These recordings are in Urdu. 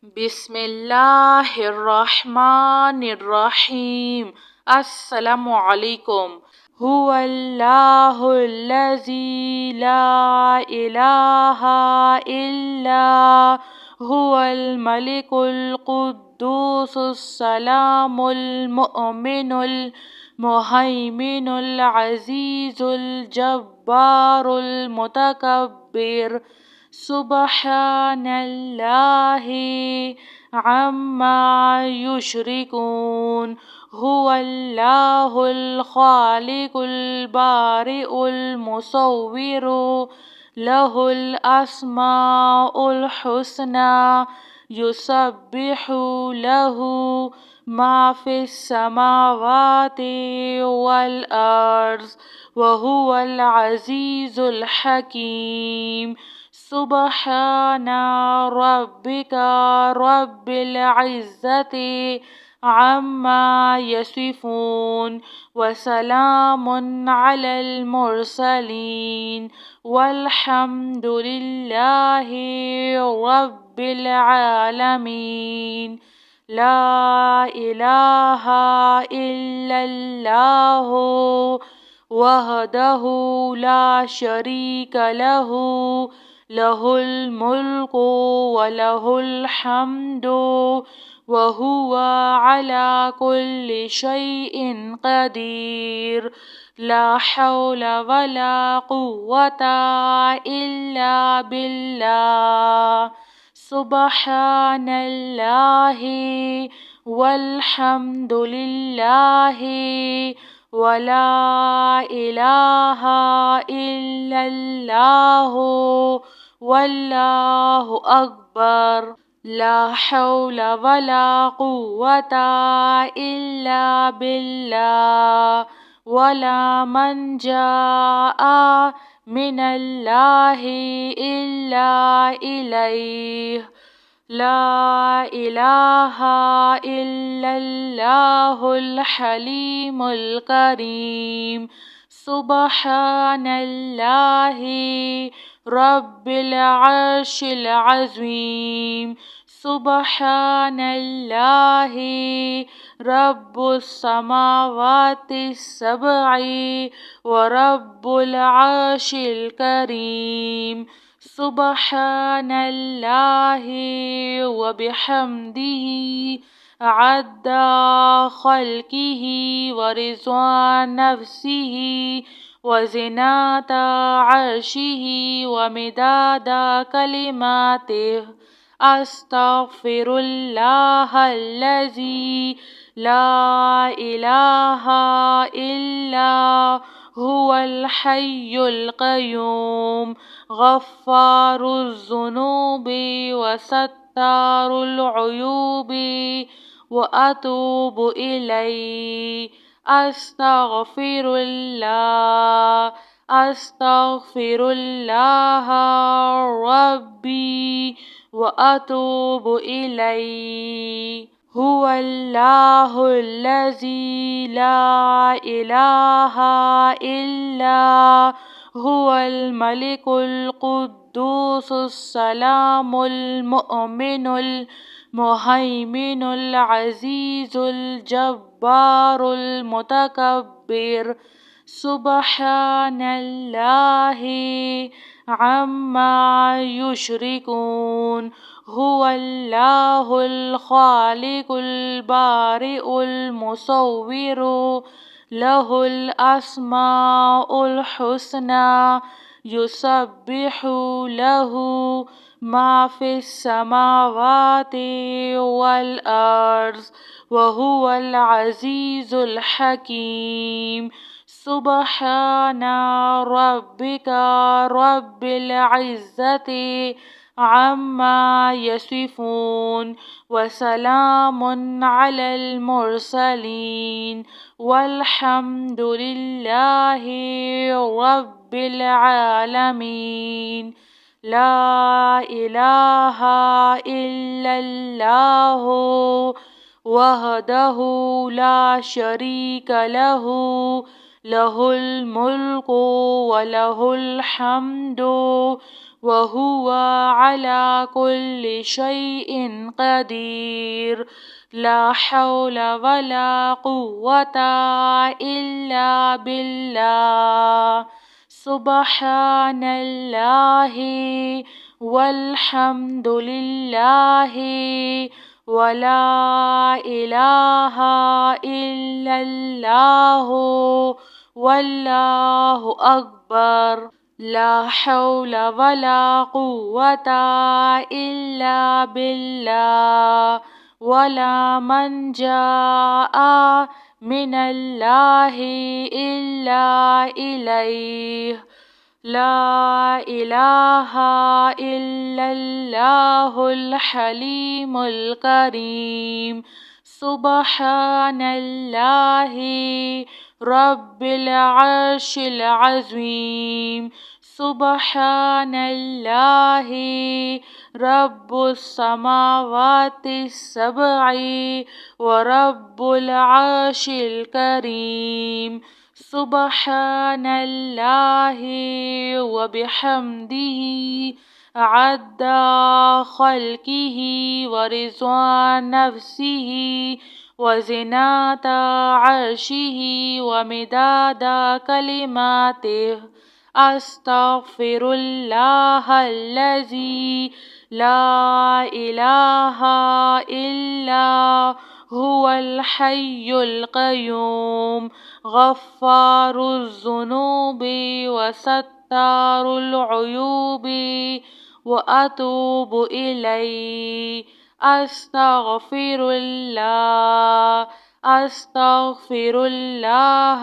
بسم اللہ الرحمن الرحیم۔ السلام علیکم۔ هو اللہ الذی لا الہ الا هو الملک القدوس السلام المؤمن المہیمن العزیز الجبار المتکبر۔ سبحان اللہ عما یشرکون۔ هو اللہ الخالق البارئ المصور، لہ الاسماء الحسنى، یسبح لہ ما فی السماوات والارض، وہو العزیز الحکیم۔ سبحان ربک رب العزة عما یصفون، وسلام علی المرسلین، والحمد للہ رب العالمین۔ لا الہ الا اللہ وحدہ لا شریک لہ، لہ الملک ولہ الحمد وہو علی کل شیء قدیر۔ لا حول ولا قوة الا باللہ۔ سبحان اللہ والحمد للہ ولا الہ الا اللہ واللہ اکبر۔ لا حول ولا قوة الا باللہ، ولا منجا من اللہ الا الیہ۔ لا الہ الا اللہ الحلیم الکریم۔ سبحان اللہ رب العرش العظیم۔ سبحان اللہ رب السماوات السبع ورب العرش الکریم۔ سبحان اللہ وبحمدہ عدد خلقہ ورضا نفسہ وزنة عرشہ ومداد کلماتہ۔ استغفر اللہ الذی لا الہ الا هو الحی القیوم، غفار الذنوب وستار العیوب، واتوب الیہ۔ استغفر اللہ، استغفر اللہ ربی واتوب الیہ۔ هو اللہ الذی لا الہ الا هو الملک القدوس السلام المؤمن المہیمن العزیز الجبار المتکبر۔ سبحان اللہ عما یشرکون۔ هو اللہ الخالق البارئ المصور، لہ الاسماء الحسنى، یسبح لہ ما فی السماوات والارض، وہو العزیز الحکیم۔ سبحان ربک رب العزة عما یصفون، وسلام علی المرسلین، والحمد للہ رب العالمین۔ لا الہ الا اللہ وحدہ لا شریک لہ، لہ الملک ولہ الحمد وهو على كل شيء قدير. لا حول ولا قوة إلا بالله. سبحان الله والحمد لله ولا إله إلا الله والله أكبر. لا حول ولا قوة إلا بالله. ولا منجا من الله إلا إليه. لا إله إلا الله الحليم الكريم. سبحان الله رب العرش العظيم. سبحان الله رب السماوات السبع ورب العرش الكريم. سبحان الله وبحمده عد خلقه ورضوان نفسه وزنة عرشه ومداد كلماته. أستغفر الله الذي لا إله إلا هو الحي القيوم غفار الذنوب وستار العيوب وأتوب إليه. أستغفر الله. أستغفر الله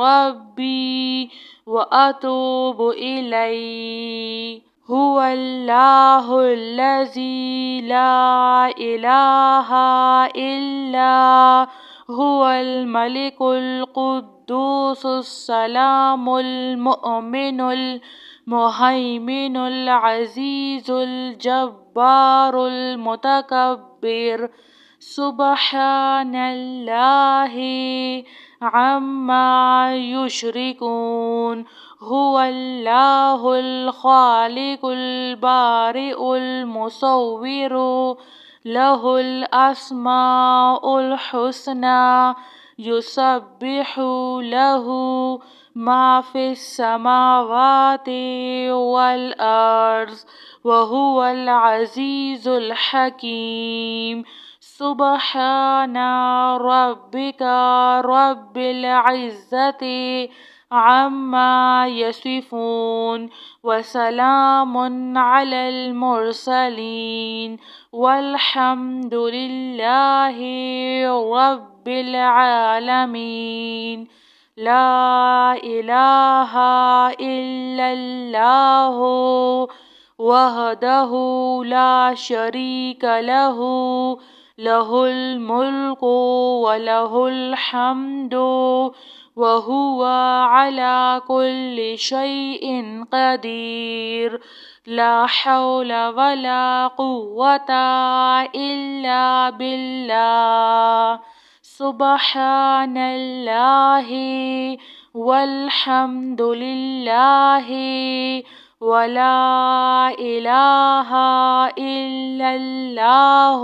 ربي وأتوب إليه. هو الله الذي لا إله إلا هو الملك القدوس السلام المؤمن المهيمن العزيز الجبار المتكبر. سبحان الله عما يشركون. هو الله الخالق البارئ المصور له الأسماء الحسنى يسبح له ما في السماوات والأرض وهو العزيز الحكيم. سبحان ربك رب العزة عما يصفون وسلام على المرسلين والحمد لله رب العالمين. لا إله إلا الله وحده لا شريك له له الملك وله الحمد وهو على كل شيء قدير. لا حول ولا قوة إلا بالله. سبحان الله والحمد لله ولا إله إلا الله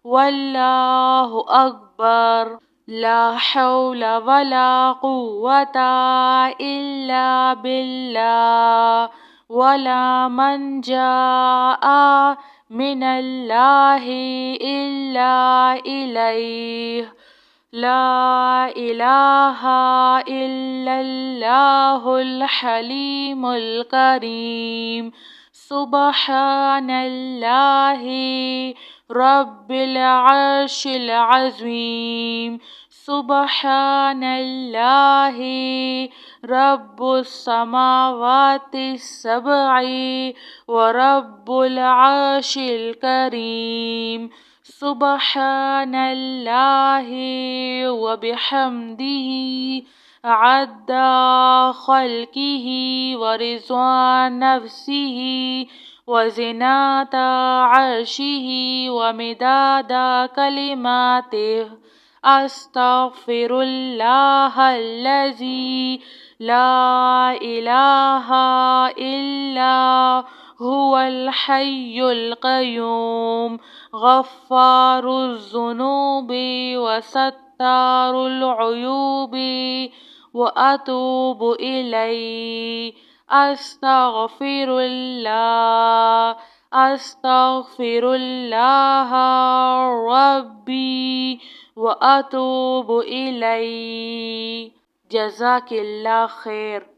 والله أكبر. لا حول ولا قوة إلا بالله. ولا منجا من الله إلا إليه. لا إله إلا الله الحليم الكريم. سبحان الله رب العرش العظيم. سبحان الله رب السماوات السبع ورب العرش الكريم. سبحان الله وبحمده عد خلقه ورضوان نفسه وزنة عرشه ومداد كلماته. أستغفر الله الذي لا إله إلا هو الحي القيوم غفار الذنوب وستار العيوب وأتوب إليه أستغفر الله أستغفر الله ربي وأتوب إليه. جزاك الله خير.